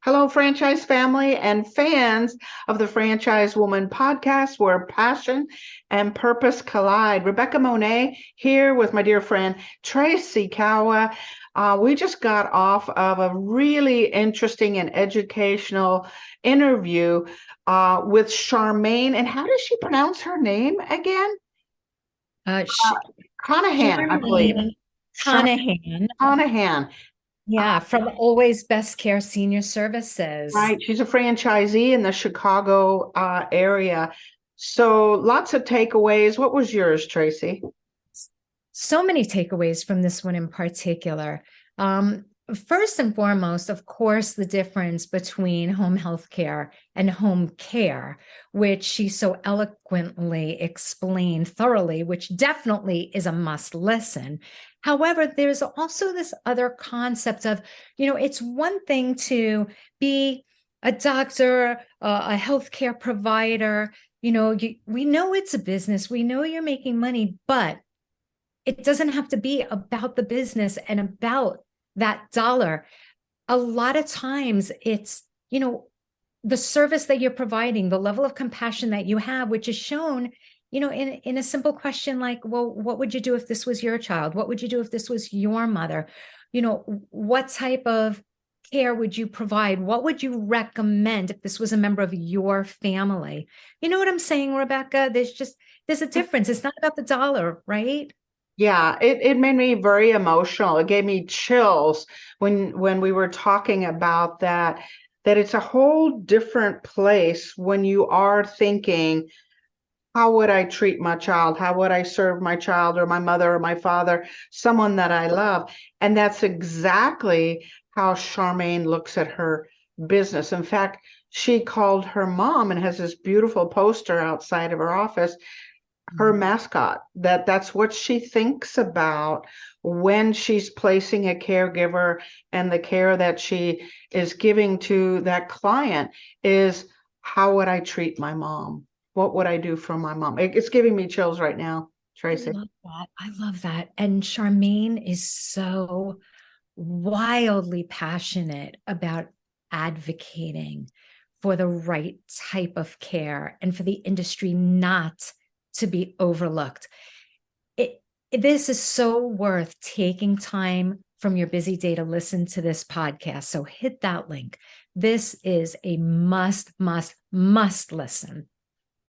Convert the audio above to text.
Hello, franchise family and fans of the Franchise Woman podcast, where passion and purpose collide. Rebecca Monet here with my dear friend Tracy Kawa. We just got off of a really interesting and educational interview with Charmaine. And how does she pronounce her name again? Uh, Uh, Sh- Conaghan, I believe. Charmaine Char- Conaghan, Conaghan. yeah, from Always Best Care Senior Services. Right. She's a franchisee in the Chicago area. So lots of takeaways. What was yours, Tracy? So many takeaways from this one in particular. Um, First and foremost, of course, the difference between home health care and home care, which she so eloquently explained thoroughly, which definitely is a must listen. However, there's also this other concept of, it's one thing to be a doctor, a healthcare provider. We know it's a business, we know you're making money, but it doesn't have to be about the business and about that dollar. A lot of times it's, the service that you're providing, the level of compassion that you have, which is shown, in a simple question like, well, what would you do if this was your child? What would you do if this was your mother? What type of care would you provide? What would you recommend if this was a member of your family? You know what I'm saying, Rebecca? There's a difference. It's not about the dollar, right? Yeah, it made me very emotional. It gave me chills when we were talking about that it's a whole different place when you are thinking, how would I treat my child? How would I serve my child or my mother or my father, someone that I love? And that's exactly how Charmaine looks at her business. In fact, she called her mom and has this beautiful poster outside of her office, her mascot. That's what she thinks about when she's placing a caregiver, and the care that she is giving to that client is, how would I treat my mom? What would I do for my mom? It's giving me chills right now, I Tracy. love that. I love that. And Charmaine is so wildly passionate about advocating for the right type of care and for the industry not to be overlooked. It, this is so worth taking time from your busy day to listen to this podcast. So hit that link. This is a must, must, must listen.